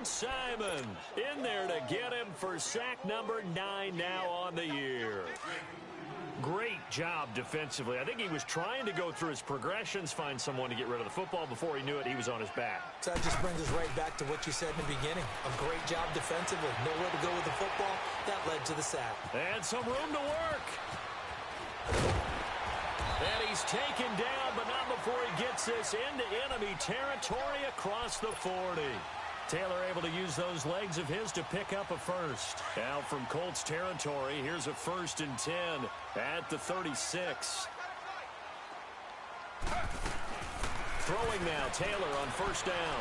Simon in there to get him for sack number 9 now on the year. Great job defensively. I think he was trying to go through his progressions, find someone to get rid of the football. Before he knew it, he was on his back. So that just brings us right back to what you said in the beginning. A great job defensively. Nowhere to go with the football. That led to the sack. And some room to work. And he's taken down, but not before he gets this into enemy territory across the 40. Taylor able to use those legs of his to pick up a first. Now from Colts territory, here's a 1st and 10 at the 36. Throwing now, Taylor on 1st down.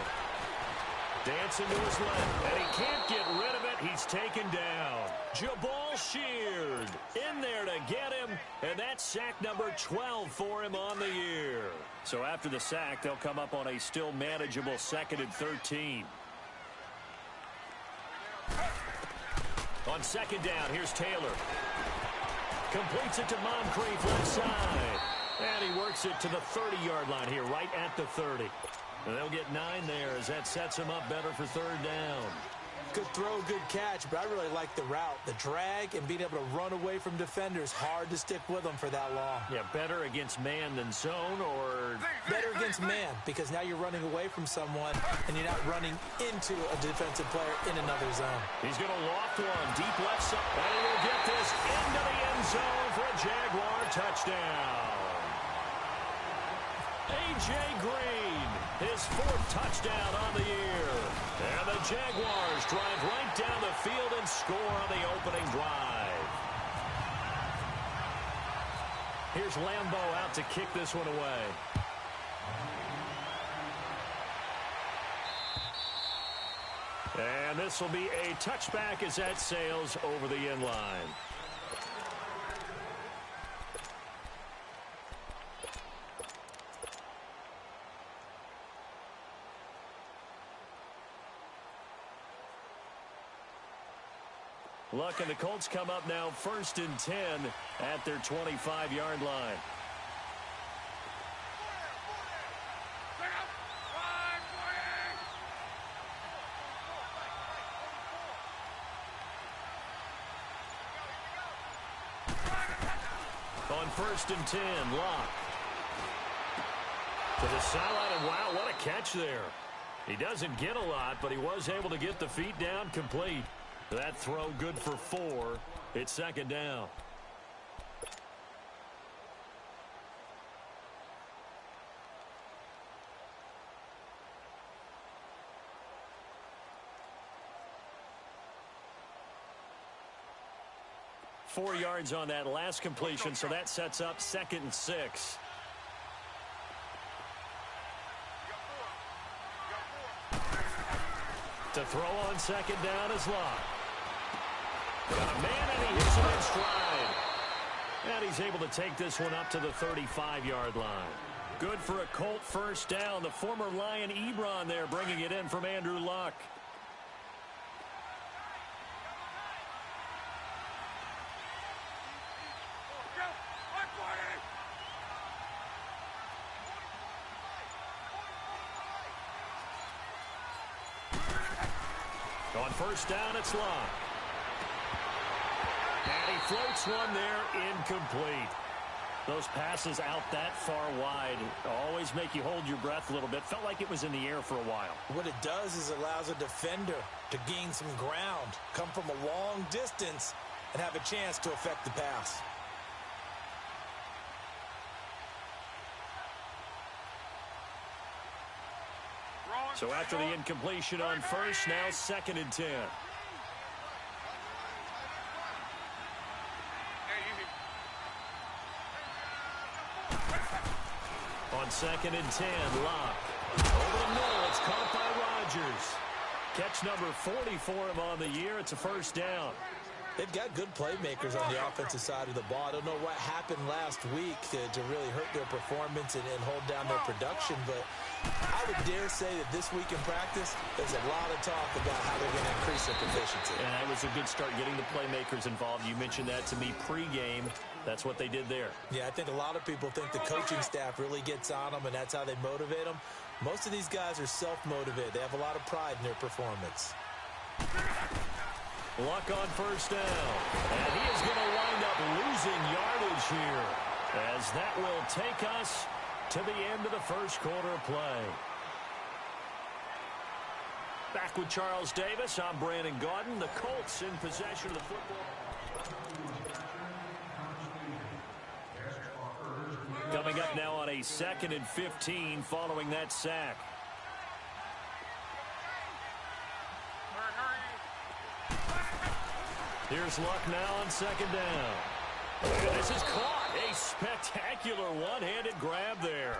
Dancing to his left, and he can't get rid of it. He's taken down. Jabal Sheard in there to get him, and that's sack number 12 for him on the year. So after the sack, they'll come up on a still manageable 2nd and 13. On 2nd down, here's Taylor. Completes it to Moncrief left side. And he works it to the 30-yard line here, right at the 30. And they'll get 9 there as that sets him up better for 3rd down. Good throw, good catch, but I really like the route. The drag and being able to run away from defenders, hard to stick with them for that long. Yeah, better against man than zone, or better against man, because now you're running away from someone and you're not running into a defensive player in another zone. He's going to loft one, deep left side, and he will get this into the end zone for a Jaguar touchdown. A.J. Green, his 4th touchdown on the year. And the Jaguars drive right down the field and score on the opening drive. Here's Lambeau out to kick this one away. And this will be a touchback as that sails over the end line. Luck and the Colts come up now 1st and 10 at their 25-yard line. On 1st and 10, Locke. To the sideline, and wow, what a catch there. He doesn't get a lot, but he was able to get the feet down complete. That throw good for 4. It's 2nd down. Four yards on that last completion, so that sets up 2nd and 6. To throw on 2nd down is Locke. Got a man, and he hits him in stride. And he's able to take this one up to the 35-yard line. Good for a Colt 1st down. The former Lion Ebron there bringing it in from Andrew Luck. On 1st down, it's Locke. And he floats one there, incomplete. Those passes out that far wide always make you hold your breath a little bit. Felt like it was in the air for a while. What it does is allows a defender to gain some ground, come from a long distance, and have a chance to affect the pass. So after the incompletion on 1st, now 2nd and 10. On 2nd and 10, Locke. Over the middle, it's caught by Rodgers. Catch number 40 for him on the year. It's a 1st down. They've got good playmakers on the offensive side of the ball. I don't know what happened last week to really hurt their performance and hold down their production, but I would dare say that this week in practice, there's a lot of talk about how they're going to increase their efficiency. And that was a good start getting the playmakers involved. You mentioned that to me pregame. That's what they did there. Yeah, I think a lot of people think the coaching staff really gets on them, and that's how they motivate them. Most of these guys are self-motivated. They have a lot of pride in their performance. Luck on first down. And he is going to wind up losing yardage here, as that will take us to the end of the first quarter of play. Back with Charles Davis, I'm Brandon Gaudin. The Colts in possession of the football. Coming up now on a 2nd and 15 following that sack. Here's Luck now on 2nd down. And this is caught. A spectacular one-handed grab there.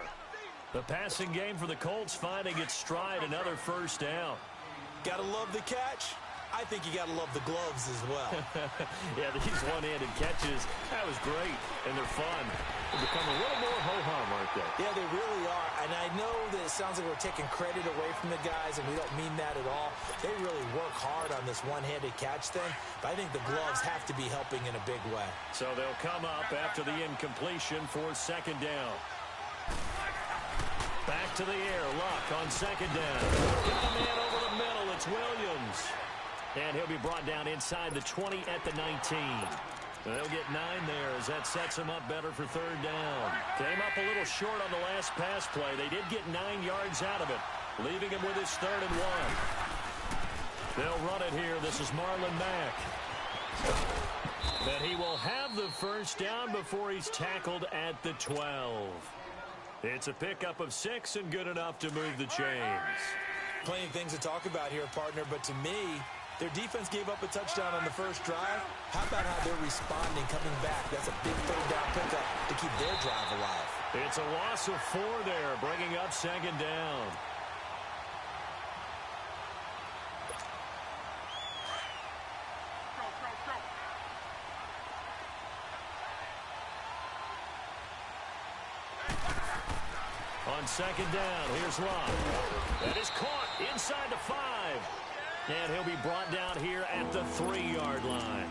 The passing game for the Colts finding its stride, another first down. Gotta love the catch. I think you gotta love the gloves as well. Yeah, these one-handed catches, that was great, and they're fun. They become a little more ho-hum, aren't they? Yeah, they really are. And I know that it sounds like we're taking credit away from the guys, and we don't mean that at all. They really work hard on this one-handed catch thing, but I think the gloves have to be helping in a big way. So they'll come up after the incompletion for 2nd down. Back to the air, Luck on 2nd down. Got a man over the middle, it's Williams. And he'll be brought down inside the 20 at the 19. They'll get 9 there as that sets him up better for 3rd down. Came up a little short on the last pass play. They did get 9 yards out of it, leaving him with his 3rd and 1. They'll run it here. This is Marlon Mack. And he will have the first down before he's tackled at the 12. It's a pickup of 6 and good enough to move the chains. Plenty of things to talk about here, partner, but to me, their defense gave up a touchdown on the first drive. How about how they're responding, coming back? That's a big 3rd down pickup to keep their drive alive. It's a loss of 4 there, bringing up 2nd down. On 2nd down, here's Luck. That is caught inside the 5. And he'll be brought down here at the 3-yard line.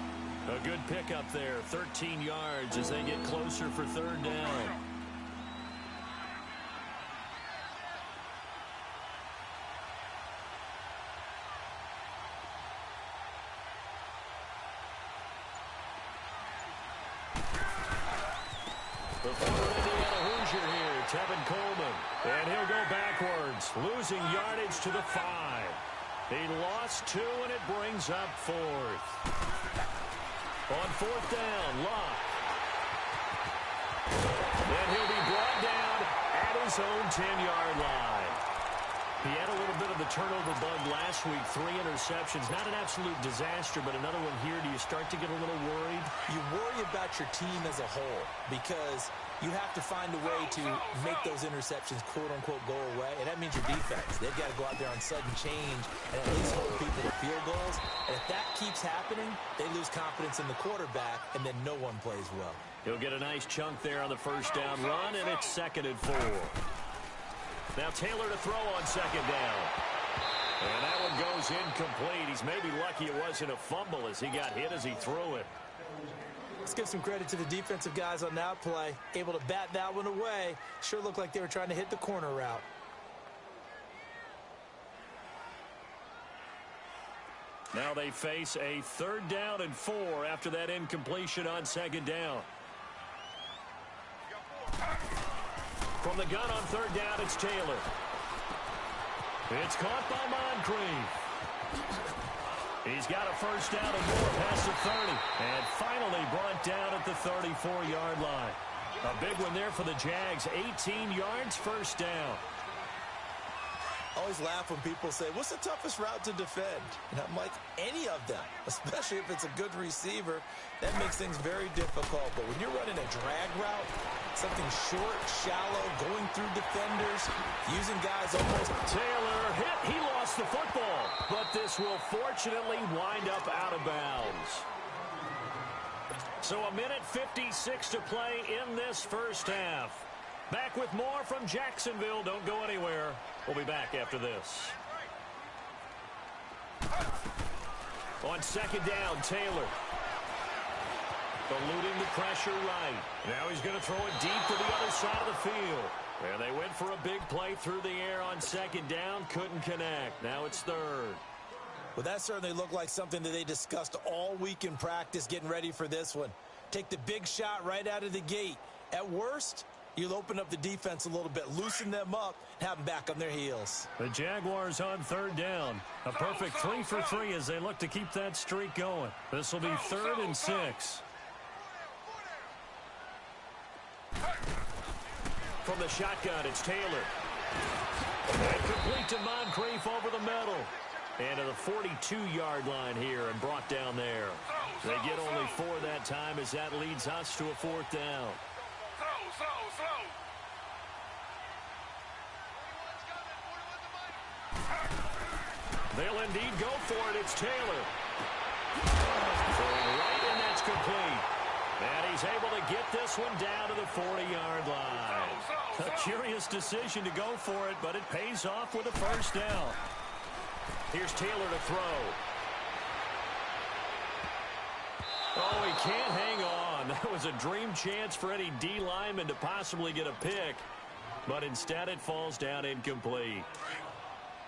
A good pickup there, 13 yards as they get closer for 3rd down. The former Indiana Hoosier here, Tevin Coleman. And he'll go backwards, losing yardage to the 5. He lost 2, and it brings up 4th. On 4th down, Luck. And he'll be brought down at his own 10-yard line. He had a little bit of the turnover bug last week, 3 interceptions. Not an absolute disaster, but another one here. Do you start to get a little worried? You worry about your team as a whole because you have to find a way to make those interceptions, quote-unquote, go away, and that means your defense. They've got to go out there on sudden change and at least hold people to field goals. And if that keeps happening, they lose confidence in the quarterback, and then no one plays well. He'll get a nice chunk there on the first down run, and it's 2nd and 4. Now Taylor to throw on 2nd down. And that one goes incomplete. He's maybe lucky it wasn't a fumble as he got hit as he threw it. Let's give some credit to the defensive guys on that play. Able to bat that one away. Sure looked like they were trying to hit the corner route. Now they face a 3rd down and 4 after that incompletion on 2nd down. From the gun on 3rd down, it's Taylor. It's caught by Moncrief. He's got a first down and more past the 30. And finally brought down at the 34-yard line. A big one there for the Jags. 18 yards, first down. I always laugh when people say, what's the toughest route to defend? And I'm like, any of them, especially if it's a good receiver. That makes things very difficult. But when you're running a drag route, something short, shallow, going through defenders, using guys almost. Taylor hit. He lost the football. But this will fortunately wind up out of bounds. So 1:56 to play in this first half. Back with more from Jacksonville. Don't go anywhere. We'll be back after this. On 2nd down, Taylor. Eluding the pressure right. Now he's going to throw it deep to the other side of the field. And they went for a big play through the air on second down. Couldn't connect. Now it's third. Well, that certainly looked like something that they discussed all week in practice getting ready for this one. Take the big shot right out of the gate. At worst, you'll open up the defense a little bit, loosen them up, and have them back on their heels. The Jaguars on third down. A perfect 3 for 3 as they look to keep that streak going. This will be 3rd and 6. From the shotgun, it's Taylor. And complete to Moncrief over the middle. And to the 42-yard line here and brought down there. They get only 4 that time as that leads us to a 4th down. They'll indeed go for it. It's Taylor. Throwing right, and that's complete. And he's able to get this one down to the 40-yard line. A curious decision to go for it, but it pays off with a first down. Here's Taylor to throw. Oh, he can't hang on. That was a dream chance for any D lineman to possibly get a pick, but instead it falls down incomplete.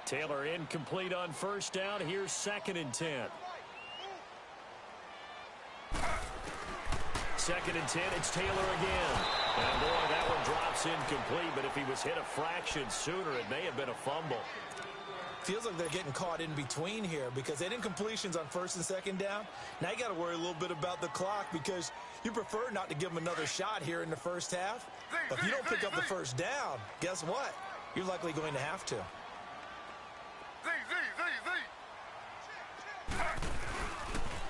Taylor incomplete on first down. Here's 2nd and 10. 2nd and 10, it's Taylor again. And boy, that one drops incomplete, but if he was hit a fraction sooner, it may have been a fumble. Feels like they're getting caught in between here because they did incompletions on 1st and 2nd down. Now you got to worry a little bit about the clock because you prefer not to give them another shot here in the first half. But if you don't pick up the first down, guess what? You're likely going to have to.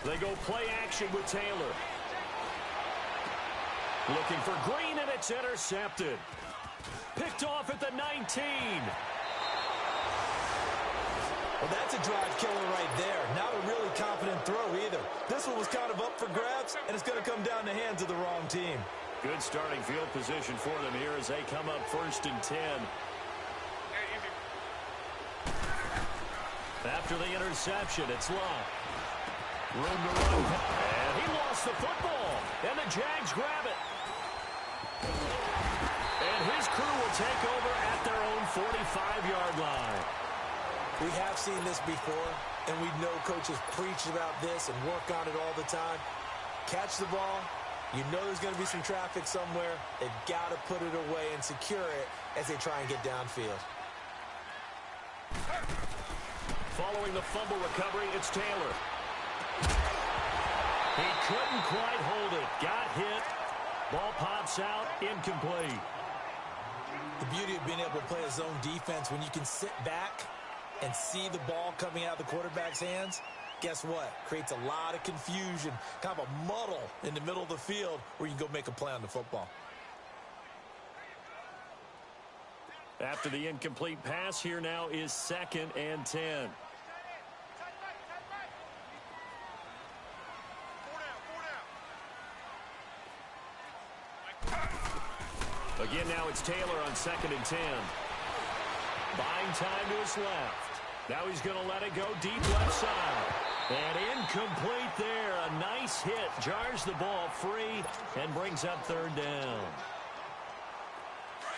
They go play action with Taylor. Looking for Green, and it's intercepted. Picked off at the 19. Well, that's a drive killer right there. Not a really confident throw either. This one was kind of up for grabs, and it's going to come down the hands of the wrong team. Good starting field position for them here as they come up 1st and 10. After the interception, it's Locke. Room to run. And he lost the football. And the Jags grab it. And his crew will take over at their own 45-yard line. We have seen this before, and we know coaches preach about this and work on it all the time. Catch the ball. You know there's going to be some traffic somewhere. They've got to put it away and secure it as they try and get downfield. Following the fumble recovery, it's Taylor. He couldn't quite hold it. Got hit. Ball pops out. Incomplete. The beauty of being able to play a zone defense when you can sit back and see the ball coming out of the quarterback's hands, guess what? Creates a lot of confusion, kind of a muddle in the middle of the field where you can go make a play on the football. After the incomplete pass, here now is 2nd and 10. Again, now it's Taylor on 2nd and 10. Buying time to his left. Now he's going to let it go deep left side. And incomplete there. A nice hit. Jars the ball free and brings up 3rd down.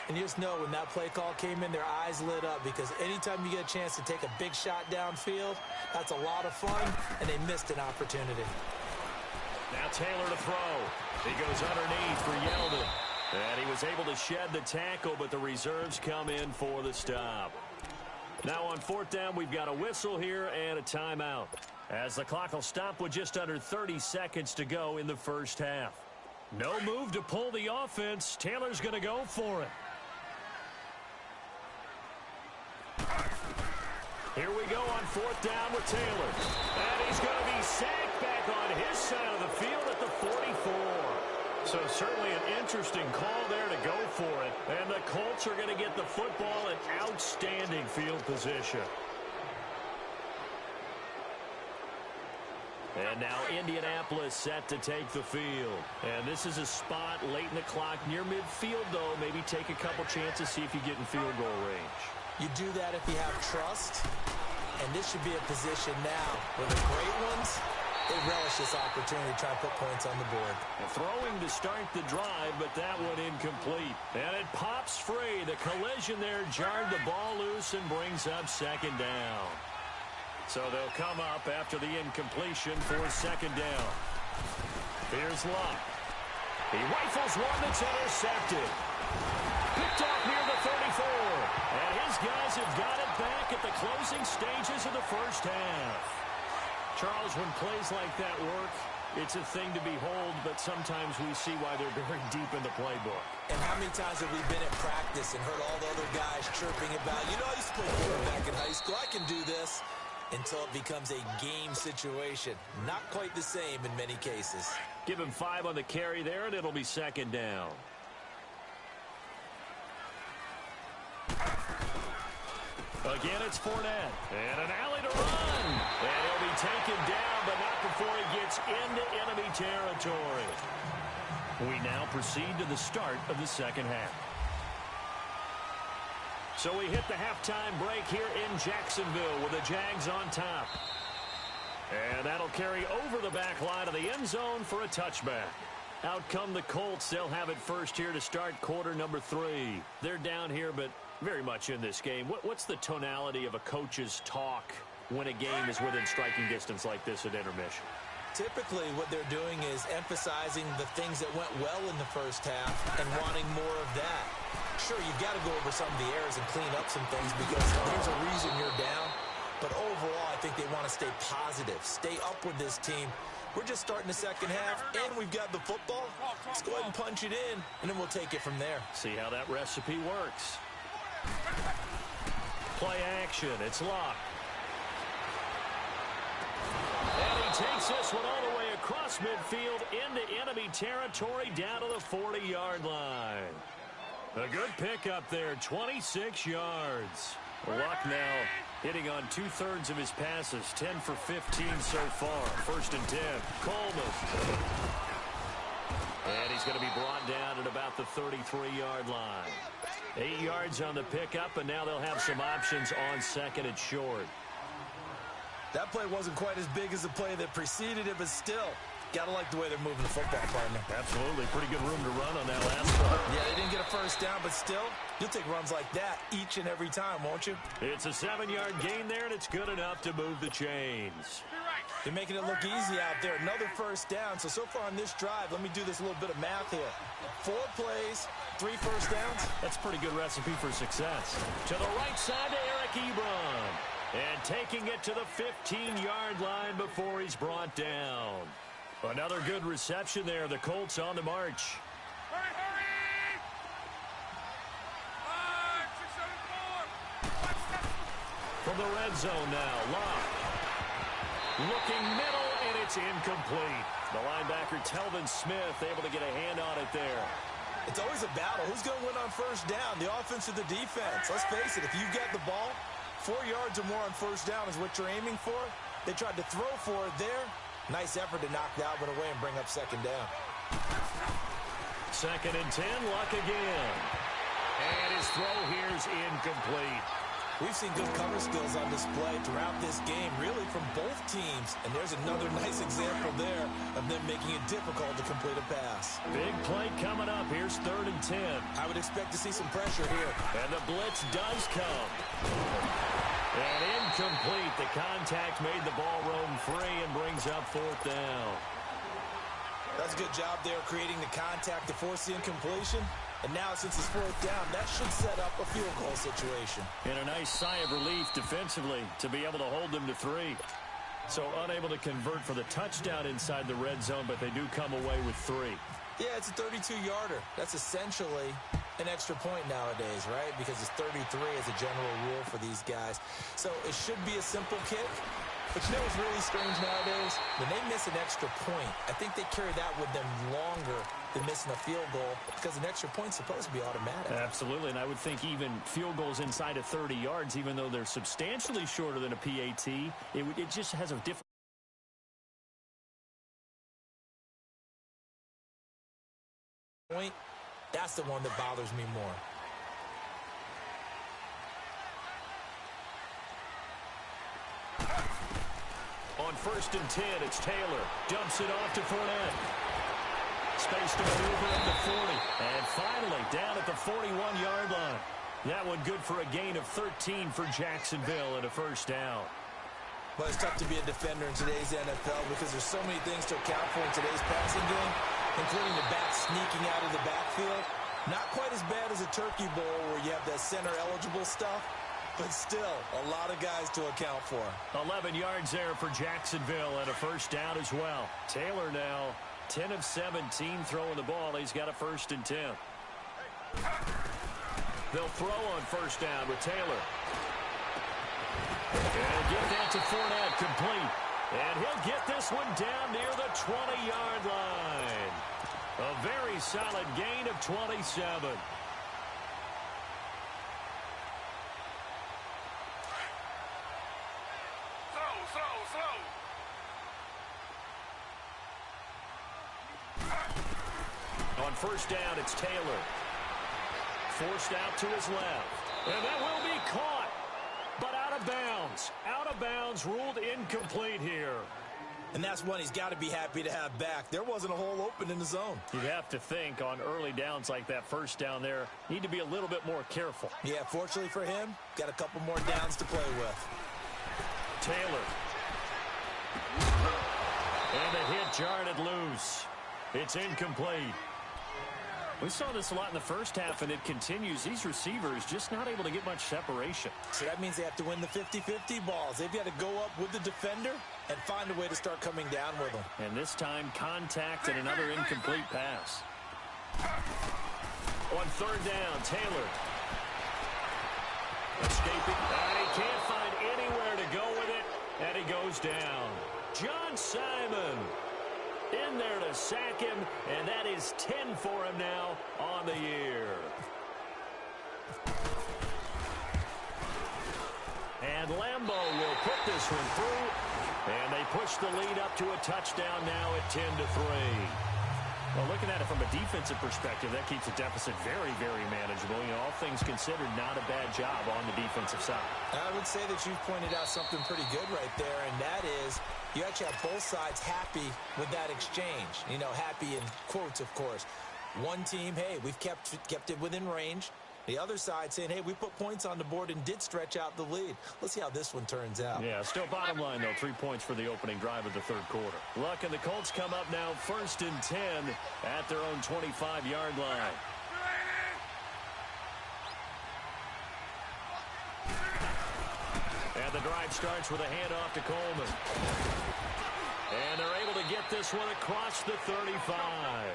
And you just know when that play call came in, their eyes lit up because anytime you get a chance to take a big shot downfield, that's a lot of fun, and they missed an opportunity. Now Taylor to throw. He goes underneath for Yeldon. And he was able to shed the tackle, but the reserves come in for the stop. Now on 4th down, we've got a whistle here and a timeout, as the clock will stop with just under 30 seconds to go in the first half. No move to pull the offense. Taylor's going to go for it. Here we go on 4th down with Taylor. And he's going to be sacked back on his side of the field at the 44. So certainly an interesting call there to go for it. And the Colts are going to get the football in outstanding field position. And now Indianapolis set to take the field. And this is a spot late in the clock near midfield, though. Maybe take a couple chances, see if you get in field goal range. You do that if you have trust. And this should be a position now where the great ones They relish this opportunity to try and put points on the board. Throwing to start the drive, but that one incomplete. And it pops free. The collision there jarred the ball loose and brings up second down. So they'll come up after the incompletion for second down. Here's Luck. He rifles one that's intercepted. Picked off near the 34. And his guys have got it back at the closing stages of the first half. Charles, when plays like that work, it's a thing to behold, but sometimes we see why they're very deep in the playbook. And how many times have we been at practice and heard all the other guys chirping about, you know, I used to play quarterback in high school, I can do this, until it becomes a game situation. Not quite the same in many cases. Give him 5 on the carry there, and it'll be second down. Again, it's Fournette. And an alley to run. And he'll be taken down, but not before he gets into enemy territory. We now proceed to the start of the second half. So we hit the halftime break here in Jacksonville with the Jags on top. And that'll carry over the back line of the end zone for a touchback. Out come the Colts. They'll have it first here to start quarter number 3. They're down here, but very much in this game. What's the tonality of a coach's talk when a game is within striking distance like this at intermission? Typically, what they're doing is emphasizing the things that went well in the first half and wanting more of that. Sure, you've got to go over some of the errors and clean up some things because there's a reason you're down. But overall, I think they want to stay positive, stay up with this team. We're just starting the second half, and we've got the football. Let's go ahead and punch it in, and then we'll take it from there. See how that recipe works. Play action. It's Luck. And he takes this one all the way across midfield into enemy territory down to the 40-yard line. A good pickup there, 26 yards. Luck now hitting on 2/3 of his passes, 10 for 15 so far. First and 10. Coleman. And he's going to be brought down at about the 33-yard line. 8 yards on the pickup, and now they'll have some options on second and short. That play wasn't quite as big as the play that preceded it, but still, gotta like the way they're moving the football, partner. Absolutely. Pretty good room to run on that last one. Yeah, they didn't get a first down, but still, you'll take runs like that each and every time, won't you? It's a 7-yard gain there, and it's good enough to move the chains. They're making it look easy out there. Another first down. So far on this drive, let me do this little bit of math here. 4 plays, 3 first downs. That's a pretty good recipe for success. To the right side to Eric Ebron. And taking it to the 15-yard line before he's brought down. Another good reception there. The Colts on the march. From the red zone now, Luck. Looking middle, and it's incomplete. The linebacker, Telvin Smith, able to get a hand on it there. It's always a battle. Who's going to win on first down, the offense or the defense? Let's face it, if you've got the ball, 4 yards or more on first down is what you're aiming for. They tried to throw for it there. Nice effort to knock that one away and bring up second down. Second and 10, Luck again. And his throw here's incomplete. We've seen good cover skills on display throughout this game, really from both teams. And there's another nice example there of them making it difficult to complete a pass. Big play coming up. Here's 3rd and 10. I would expect to see some pressure here. And the blitz does come. And incomplete. The contact made the ball roam free and brings up 4th down. That's a good job there creating the contact to force the incompletion. And now, since it's 4th down, that should set up a field goal situation. And a nice sigh of relief defensively to be able to hold them to 3. So unable to convert for the touchdown inside the red zone, but they do come away with 3. Yeah, it's a 32-yarder. That's essentially an extra point nowadays, right? Because it's 33 as a general rule for these guys. So it should be a simple kick. But you know what's really strange nowadays? When they miss an extra point, I think they carry that with them longer than missing a field goal because an extra point's supposed to be automatic. Absolutely, and I would think even field goals inside of 30 yards, even though they're substantially shorter than a PAT, it just has a different point. That's the one that bothers me more. On On 1st and 10, it's Taylor. Dumps it off to Fournette. Space to maneuver at the 40. And finally, down at the 41-yard line. That one good for a gain of 13 for Jacksonville and a first down. Well, it's tough to be a defender in today's NFL because there's so many things to account for in today's passing game, including the back sneaking out of the backfield. Not quite as bad as a turkey bowl where you have that center-eligible stuff, but still a lot of guys to account for. 11 yards there for Jacksonville and a first down as well. Taylor now 10 of 17 throwing the ball. He's got a 1st and 10. They'll throw on 1st down with Taylor. And get that to Fournette, complete. And he'll get this one down near the 20-yard line. A very solid gain of 27. On 1st down, it's Taylor. Forced out to his left. And that will be caught. But out of bounds. Out of bounds, ruled incomplete here. And that's one he's got to be happy to have back. There wasn't a hole open in the zone. You'd have to think on early downs like that, 1st down there, need to be a little bit more careful. Yeah, fortunately for him, got a couple more downs to play with. Taylor. And the hit jarred it loose. It's incomplete. We saw this a lot in the first half, and it continues. These receivers just not able to get much separation. So that means they have to win the 50-50 balls. They've got to go up with the defender and find a way to start coming down with them. And this time, contact and another incomplete pass. On 3rd down, Taylor. Escaping. And he can't find anywhere to go with it, and he goes down. John Simon in there to sack him, and that is 10 for him now on the year. And Lambeau will put this one through, and they push the lead up to a touchdown now at 10-3. Well, looking at it from a defensive perspective, that keeps the deficit very, very manageable. You know, all things considered, not a bad job on the defensive side. I would say that you've pointed out something pretty good right there, and that is you actually have both sides happy with that exchange. You know, happy in quotes, of course. One team, hey, we've kept it within range. The other side saying, hey, we put points on the board and did stretch out the lead. Let's see how this one turns out. Yeah, still bottom line, though. 3 points for the opening drive of the 3rd quarter. Luck and the Colts come up now 1st and 10 at their own 25-yard line. And the drive starts with a handoff to Coleman. And they're able to get this one across the 35.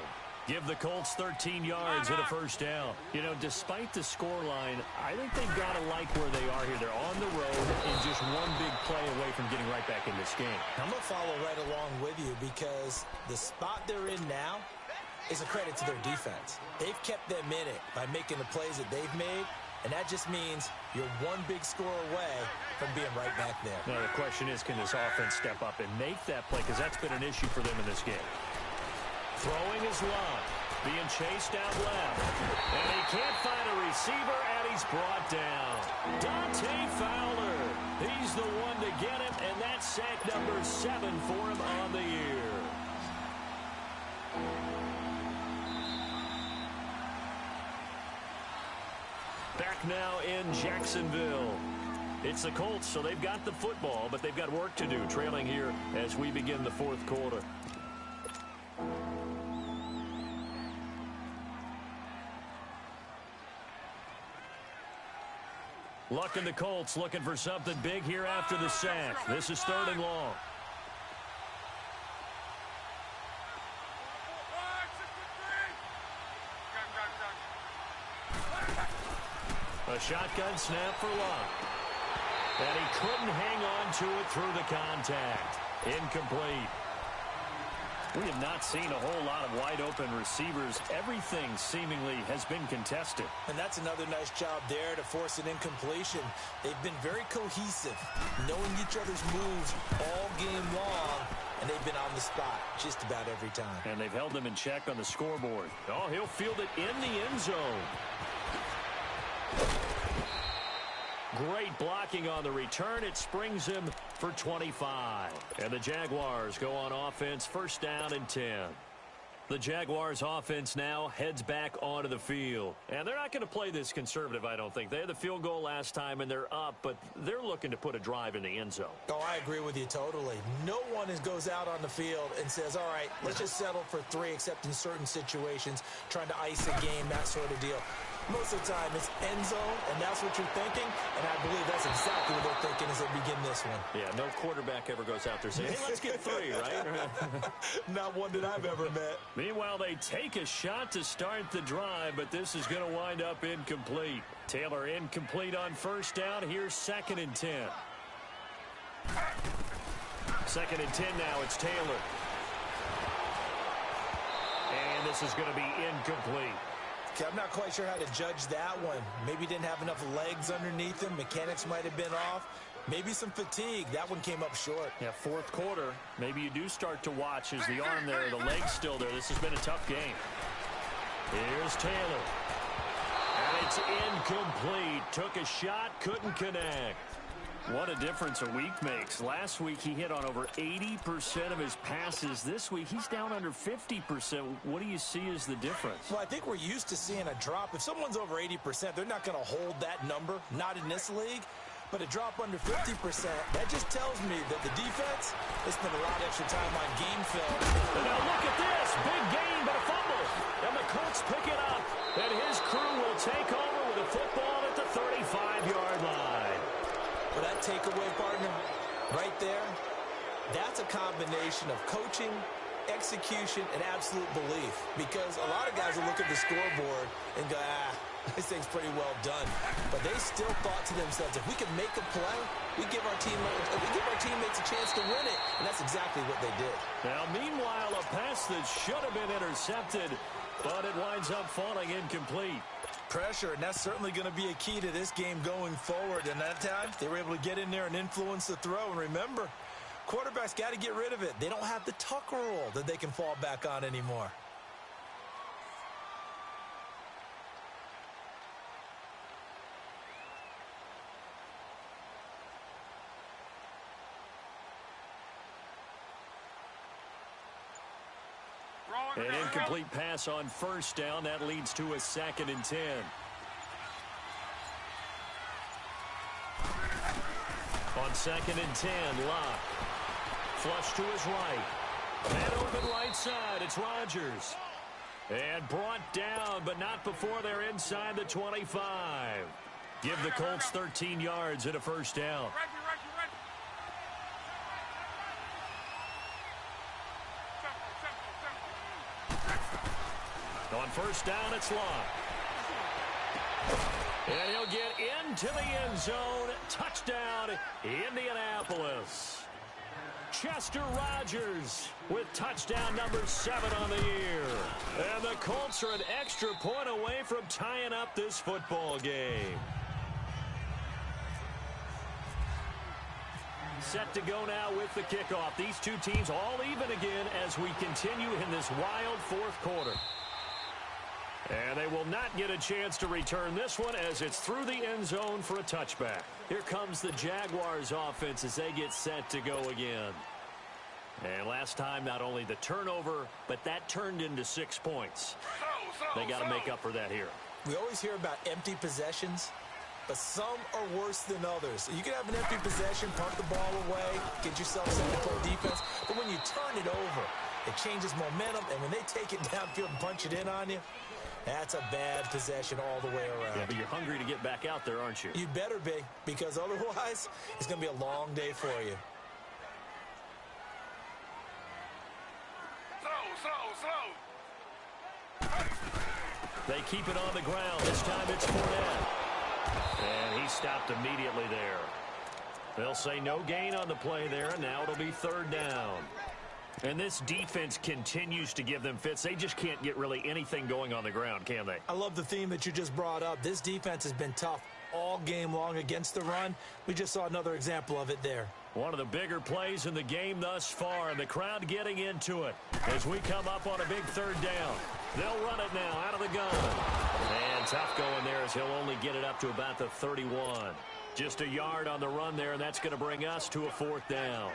Give the Colts 13 yards and a 1st down. You know, despite the scoreline, I think they've got to like where they are here. They're on the road and just one big play away from getting right back in this game. I'm going to follow right along with you because the spot they're in now is a credit to their defense. They've kept them in it by making the plays that they've made, and that just means you're one big score away from being right back there. Now, the question is, can this offense step up and make that play? Because that's been an issue for them in this game. Throwing is Love, being chased out left. And he can't find a receiver, and he's brought down. Dante Fowler, he's the one to get him, and that's sack number 7 for him on the year. Back now in Jacksonville. It's the Colts, so they've got the football, but they've got work to do, trailing here as we begin the 4th quarter. Luck and the Colts looking for something big here after the sack. This is 3rd and long. A shotgun snap for Luck. And he couldn't hang on to it through the contact. Incomplete. We have not seen a whole lot of wide-open receivers. Everything seemingly has been contested. And that's another nice job there to force an incompletion. They've been very cohesive, knowing each other's moves all game long, and they've been on the spot just about every time. And they've held them in check on the scoreboard. Oh, he'll field it in the end zone. Great blocking on the return. It springs him for 25. And the Jaguars go on offense, first down and 10. The Jaguars offense now heads back onto the field. And they're not going to play this conservative, I don't think. They had the field goal last time, and they're up, but they're looking to put a drive in the end zone. Oh, I agree with you totally. No one goes out on the field and says, all right, let's just settle for 3, except in certain situations, trying to ice a game, that sort of deal. Most of the time, it's end zone, and that's what you're thinking, and I believe that's exactly what they're thinking as they begin this one. Yeah, no quarterback ever goes out there saying, hey, let's get 3, right? Not one that I've ever met. Meanwhile, they take a shot to start the drive, but this is going to wind up incomplete. Taylor incomplete on first down. Here's 2nd and 10. 2nd and 10 now. It's Taylor. And this is going to be incomplete. Okay, I'm not quite sure how to judge that one. Maybe didn't have enough legs underneath him. Mechanics might have been off. Maybe some fatigue. That one came up short. Yeah, 4th quarter. Maybe you do start to watch as the arm there, the leg's still there. This has been a tough game. Here's Taylor. And it's incomplete. Took a shot, couldn't connect. What a difference a week makes. Last week he hit on over 80% of his passes. This week he's down under 50%. What do you see as the difference? Well, I think we're used to seeing a drop. If someone's over 80%, they're not going to hold that number. Not in this league. But a drop under 50%, that just tells me that the defense has spent a lot of extra time on game film. And now look at this. Big gain, but a fumble. And the Colts pick it up. And his crew will take over with a football at the 35-yard line. Well, that takeaway, partner, right there, that's a combination of coaching, execution, and absolute belief. Because a lot of guys will look at the scoreboard and go, this thing's pretty well done. But they still thought to themselves, if we can make a play, we give our teammates a chance to win it. And that's exactly what they did. Now, meanwhile, a pass that should have been intercepted, but it winds up falling incomplete. Pressure, and that's certainly going to be a key to this game going forward. And that time, they were able to get in there and influence the throw. And remember, quarterbacks got to get rid of it. They don't have the Tucker rule that they can fall back on anymore. An incomplete pass on first down. That leads to a 2nd and 10. On 2nd and 10, Locke. Flush to his right. And open right side, it's Rodgers. And brought down, but not before they're inside the 25. Give the Colts 13 yards and a first down. On first down, it's Locke. And he'll get into the end zone. Touchdown, Indianapolis. Chester Rogers with touchdown number 7 on the year. And the Colts are an extra point away from tying up this football game. Set to go now with the kickoff. These two teams all even again as we continue in this wild 4th quarter. And they will not get a chance to return this one as it's through the end zone for a touchback. Here comes the Jaguars offense as they get set to go again. And last time, not only the turnover, but that turned into 6 points. They got to make up for that here. We always hear about empty possessions, but some are worse than others. You can have an empty possession, punt the ball away, get yourself set to play defense, but when you turn it over, it changes momentum, and when they take it downfield and punch it in on you, that's a bad possession all the way around. Yeah, but you're hungry to get back out there, aren't you? You better be, because otherwise, it's going to be a long day for you. They keep it on the ground. This time it's Fournette. And he stopped immediately there. They'll say no gain on the play there, and now it'll be 3rd down. And this defense continues to give them fits. They just can't get really anything going on the ground, can they? I love the theme that you just brought up. This defense has been tough all game long against the run. We just saw another example of it there. One of the bigger plays in the game thus far, and the crowd getting into it as we come up on a big 3rd down. They'll run it now out of the gun. And tough going there as he'll only get it up to about the 31. Just a yard on the run there, and that's going to bring us to a 4th down.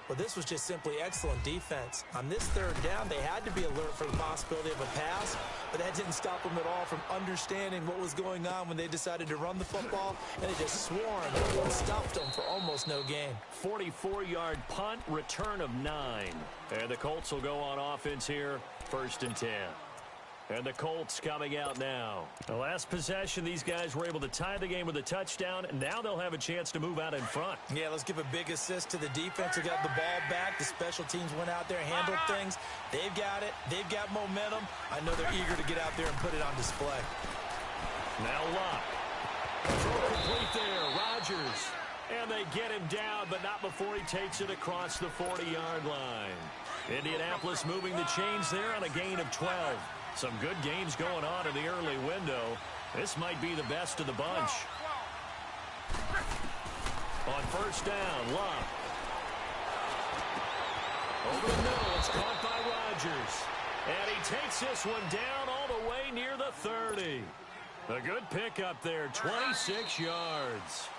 Well, this was just simply excellent defense. On this 3rd down, they had to be alert for the possibility of a pass, but that didn't stop them at all from understanding what was going on when they decided to run the football, and they just swarmed and stuffed them for almost no gain. 44-yard punt, return of 9. And the Colts will go on offense here, 1st and 10. And the Colts coming out now. The last possession, these guys were able to tie the game with a touchdown, and now they'll have a chance to move out in front. Yeah, let's give a big assist to the defense who got the ball back. The special teams went out there and handled things. They've got it. They've got momentum. I know they're eager to get out there and put it on display. Now Luck. Throw complete there. Rodgers. And they get him down, but not before he takes it across the 40-yard line. Indianapolis moving the chains there on a gain of 12. Some good games going on in the early window. This might be the best of the bunch. On 1st down, Luck. Over the middle, it's caught by Rodgers. And he takes this one down all the way near the 30. A good pickup there, 26 yards.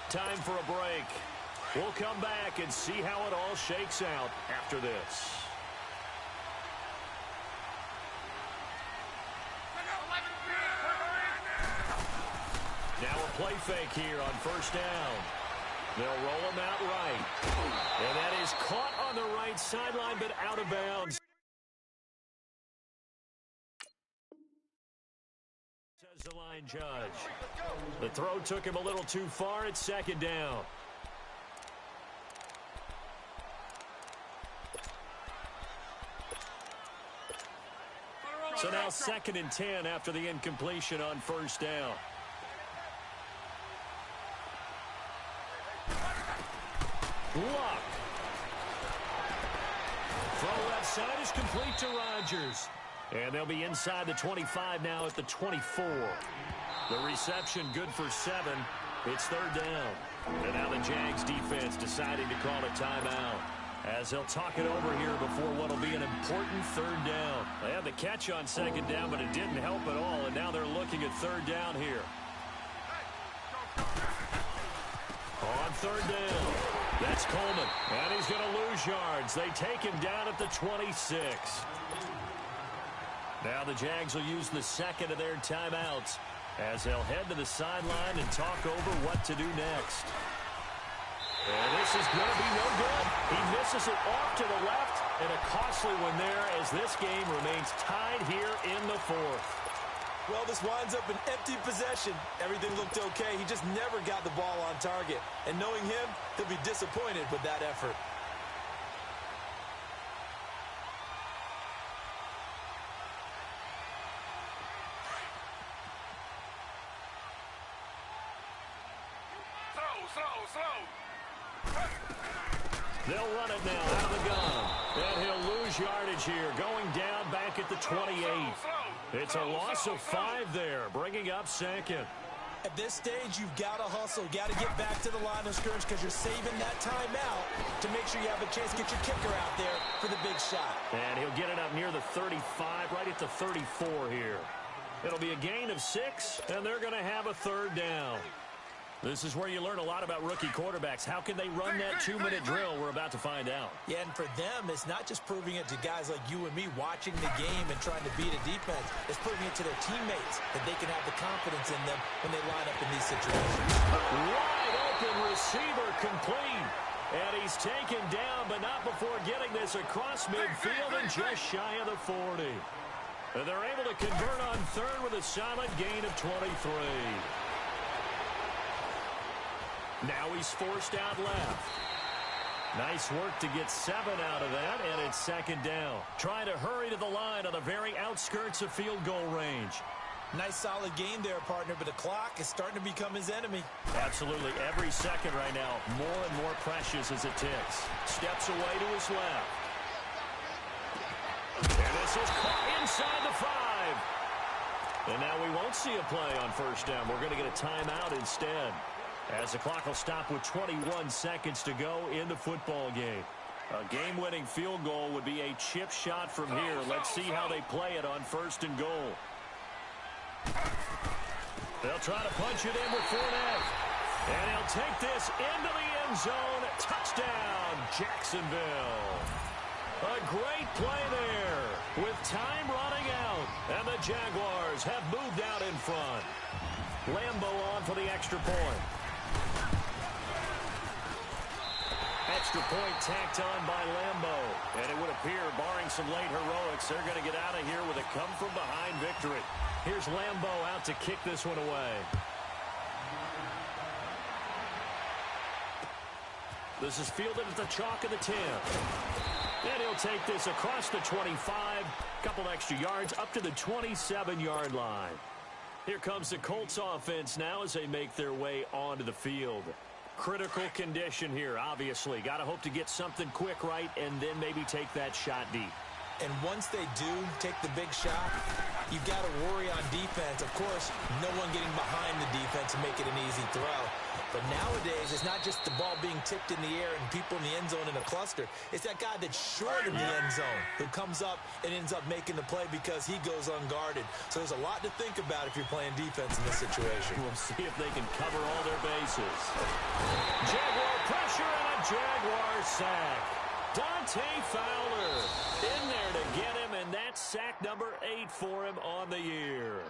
Time for a break. We'll come back and see how it all shakes out after this. Now a play fake here on 1st down. They'll roll him out right. And that is caught on the right sideline, but out of bounds. Says the line judge. The throw took him a little too far. It's 2nd down. So now 2nd and 10 after the incompletion on 1st down. Luck. Throw left side is complete to Rodgers. And they'll be inside the 25 now at the 24. The reception good for 7. It's 3rd down. And now the Jags defense deciding to call a timeout, as they'll talk it over here before what will be an important 3rd down. They had the catch on 2nd down, but it didn't help at all, and now they're looking at 3rd down here. On 3rd down, that's Coleman, and he's going to lose yards. They take him down at the 26. Now the Jags will use the 2nd of their timeouts, as they'll head to the sideline and talk over what to do next. And this is going to be no good. He misses it off to the left, and a costly one there as this game remains tied here in the 4th. Well, this winds up an empty possession. Everything looked okay. He just never got the ball on target. And knowing him, he'll be disappointed with that effort. They'll run it now out of the gun. And he'll lose yardage here, going down back at the 28. It's a loss of 5 there, bringing up 2nd. At this stage, you've got to hustle, got to get back to the line of scrimmage because you're saving that timeout to make sure you have a chance to get your kicker out there for the big shot. And he'll get it up near the 35, right at the 34 here. It'll be a gain of 6, and they're going to have a 3rd down. This is where you learn a lot about rookie quarterbacks. How can they run that 2-minute drill? We're about to find out. Yeah, and for them, it's not just proving it to guys like you and me watching the game and trying to beat a defense. It's proving it to their teammates that they can have the confidence in them when they line up in these situations. Wide open receiver complete. And he's taken down, but not before getting this across midfield and just shy of the 40. And they're able to convert on 3rd with a solid gain of 23. Now he's forced out left. Nice work to get 7 out of that, and it's 2nd down. Trying to hurry to the line on the very outskirts of field goal range. Nice solid game there, partner, but the clock is starting to become his enemy. Absolutely. Every second right now, more and more precious as it ticks. Steps away to his left. And this is caught inside the 5. And now we won't see a play on 1st down. We're going to get a timeout instead, as the clock will stop with 21 seconds to go in the football game. A game-winning field goal would be a chip shot from here. Let's see how they play it on 1st and goal. They'll try to punch it in with Fournette. And he'll take this into the end zone. Touchdown, Jacksonville. A great play there with time running out. And the Jaguars have moved out in front. Lambo on for the extra point. Extra point tacked on by Lambo. And it would appear, barring some late heroics, they're going to get out of here with a come-from-behind victory. Here's Lambo out to kick this one away. This is fielded at the chalk of the 10. And he'll take this across the 25. Couple extra yards up to the 27-yard line. Here comes the Colts offense now as they make their way onto the field. Critical condition here, obviously. Got to hope to get something quick right and then maybe take that shot deep. And once they do take the big shot, you've got to worry on defense. Of course, no one getting behind the defense and make it an easy throw. But nowadays, it's not just the ball being tipped in the air and people in the end zone in a cluster. It's that guy that's short of the end zone who comes up and ends up making the play because he goes unguarded. So there's a lot to think about if you're playing defense in this situation. We'll see if they can cover all their bases. Jaguar pressure and a Jaguar sack. Dante Fowler in there to get him, and that's sack number 8 for him on the year.